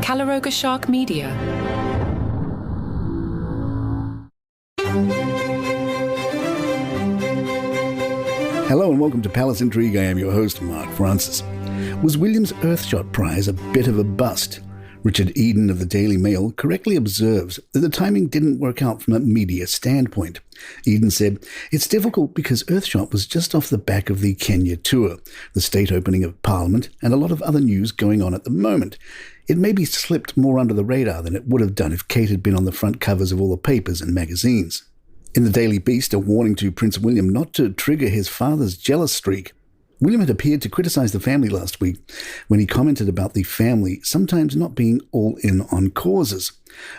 Calaroga Shark Media. Hello and welcome to Palace Intrigue. I am your host, Mark Francis. Was William's Earthshot prize a bit of a bust? Richard Eden of the Daily Mail correctly observes that the timing didn't work out from a media standpoint. Eden said, "It's difficult because Earthshot was just off the back of the Kenya tour, the state opening of Parliament, and a lot of other news going on at the moment. It maybe slipped more under the radar than it would have done if Kate had been on the front covers of all the papers and magazines." In the Daily Beast, a warning to Prince William not to trigger his father's jealous streak. William had appeared to criticise the family last week when he commented about the family sometimes not being all in on causes.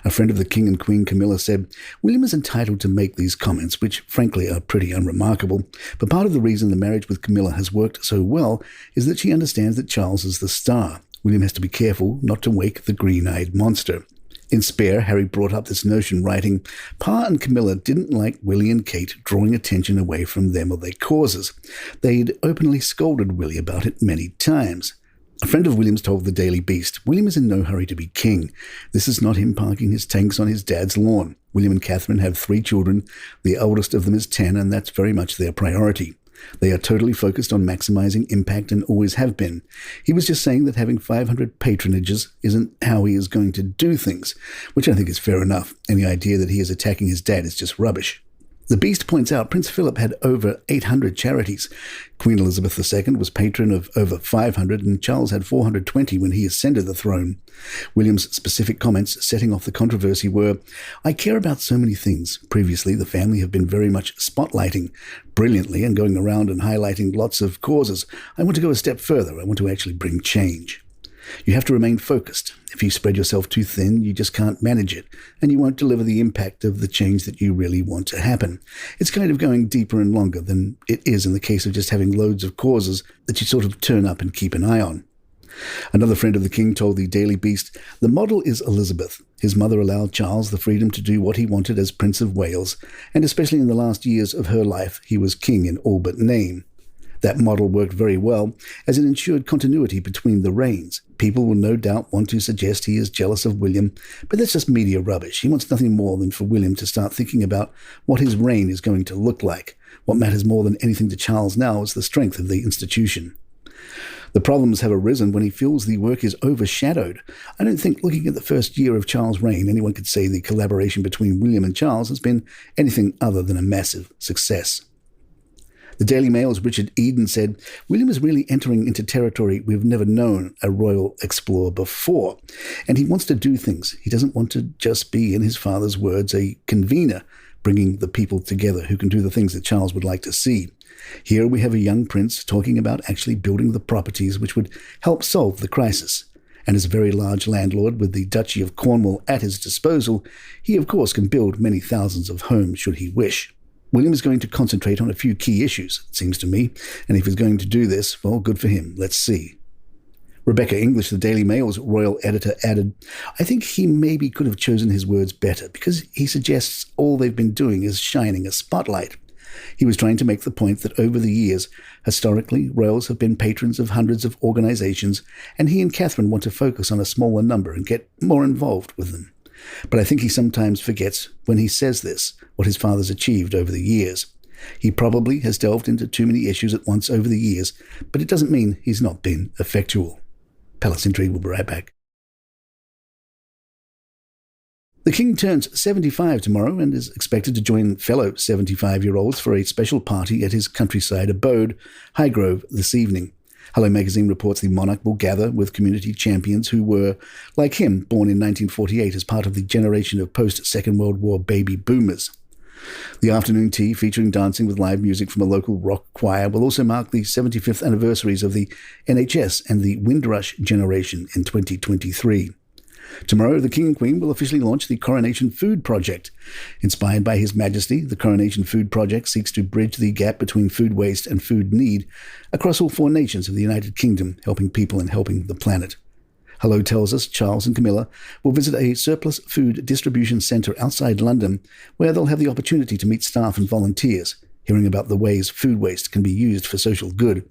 A friend of the King and Queen, Camilla, said, "William is entitled to make these comments, which frankly are pretty unremarkable, but part of the reason the marriage with Camilla has worked so well is that she understands that Charles is the star. William has to be careful not to wake the green-eyed monster." In Spare, Harry brought up this notion, writing, "Pa and Camilla didn't like Willie and Kate drawing attention away from them or their causes. They'd openly scolded Willie about it many times." A friend of William's told the Daily Beast, "William is in no hurry to be king. This is not him parking his tanks on his dad's lawn. William and Catherine have 3 children. The oldest of them is 10, and that's very much their priority. They are totally focused on maximising impact and always have been. He was just saying that having 500 patronages isn't how he is going to do things," which I think is fair enough. Any idea that he is attacking his dad is just rubbish. The Beast points out Prince Philip had over 800 charities. Queen Elizabeth II was patron of over 500, and Charles had 420 when he ascended the throne. William's specific comments setting off the controversy were, "I care about so many things. Previously, the family have been very much spotlighting brilliantly and going around and highlighting lots of causes. I want to go a step further. I want to actually bring change." You have to remain focused. If you spread yourself too thin, you just can't manage it, and you won't deliver the impact of the change that you really want to happen. It's kind of going deeper and longer than it is in the case of just having loads of causes that you sort of turn up and keep an eye on. Another friend of the king told the Daily Beast, "The model is Elizabeth. His mother allowed Charles the freedom to do what he wanted as Prince of Wales, and especially in the last years of her life, he was king in all but name. That model worked very well, as it ensured continuity between the reigns. People will no doubt want to suggest he is jealous of William, but that's just media rubbish. He wants nothing more than for William to start thinking about what his reign is going to look like. What matters more than anything to Charles now is the strength of the institution." The problems have arisen when he feels the work is overshadowed. I don't think, looking at the first year of Charles' reign, anyone could say the collaboration between William and Charles has been anything other than a massive success. The Daily Mail's Richard Eden said, "William is really entering into territory we've never known a royal explore before, and he wants to do things. He doesn't want to just be, in his father's words, a convener, bringing the people together who can do the things that Charles would like to see. Here we have a young prince talking about actually building the properties which would help solve the crisis. And as a very large landlord with the Duchy of Cornwall at his disposal, he of course can build many thousands of homes should he wish. William is going to concentrate on a few key issues, it seems to me, and if he's going to do this, well, good for him. Let's see." Rebecca English, the Daily Mail's royal editor, added, "I think he maybe could have chosen his words better, because he suggests all they've been doing is shining a spotlight. He was trying to make the point that over the years, historically, royals have been patrons of hundreds of organizations, and he and Catherine want to focus on a smaller number and get more involved with them. But I think he sometimes forgets, when he says this, what his father's achieved over the years. He probably has delved into too many issues at once over the years, but it doesn't mean he's not been effectual." Palace Intrigue will be right back. The King turns 75 tomorrow and is expected to join fellow 75-year-olds for a special party at his countryside abode, Highgrove, this evening. Hello magazine reports the monarch will gather with community champions who were, like him, born in 1948 as part of the generation of post-Second World War baby boomers. The afternoon tea, featuring dancing with live music from a local rock choir, will also mark the 75th anniversaries of the NHS and the Windrush generation in 2023. Tomorrow, the King and Queen will officially launch the Coronation Food Project. Inspired by His Majesty, the Coronation Food Project seeks to bridge the gap between food waste and food need across all 4 nations of the United Kingdom, helping people and helping the planet. Hello tells us Charles and Camilla will visit a surplus food distribution centre outside London, where they'll have the opportunity to meet staff and volunteers, hearing about the ways food waste can be used for social good.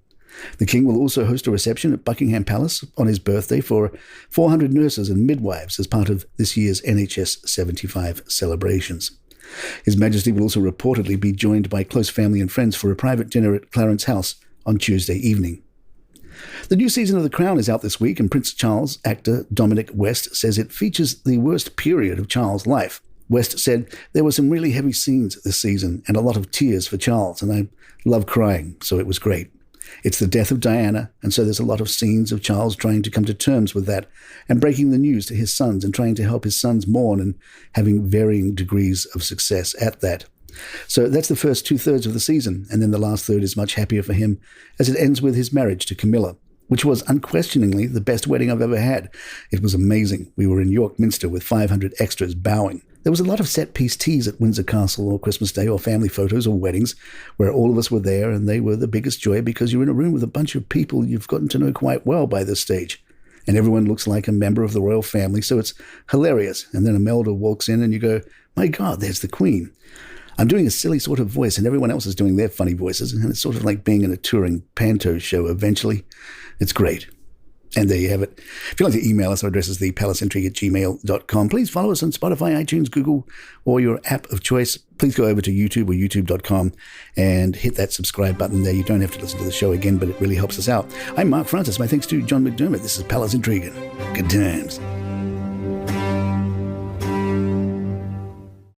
The King will also host a reception at Buckingham Palace on his birthday for 400 nurses and midwives as part of this year's NHS 75 celebrations. His Majesty will also reportedly be joined by close family and friends for a private dinner at Clarence House on Tuesday evening. The new season of The Crown is out this week, and Prince Charles actor Dominic West says it features the worst period of Charles' life. West said there were some really heavy scenes this season and a lot of tears for Charles, and I love crying, so it was great. It's the death of Diana, and so there's a lot of scenes of Charles trying to come to terms with that and breaking the news to his sons and trying to help his sons mourn and having varying degrees of success at that. So that's the first 2/3 of the season, and then the last third is much happier for him as it ends with his marriage to Camilla, which was unquestioningly the best wedding I've ever had. It was amazing. We were in York Minster with 500 extras bowing. There was a lot of set-piece teas at Windsor Castle or Christmas Day or family photos or weddings where all of us were there, and they were the biggest joy because you're in a room with a bunch of people you've gotten to know quite well by this stage. And everyone looks like a member of the royal family, so it's hilarious. And then Imelda walks in and you go, my God, there's the Queen. I'm doing a silly sort of voice and everyone else is doing their funny voices, and it's sort of like being in a touring panto show eventually. It's great. And there you have it. If you'd like to email us, our address is thepalacintrigue@gmail.com. Please follow us on Spotify, iTunes, Google, or your app of choice. Please go over to YouTube or youtube.com and hit that subscribe button there. You don't have to listen to the show again, but it really helps us out. I'm Mark Francis. My thanks to John McDermott. This is Palace Intrigue. Good times.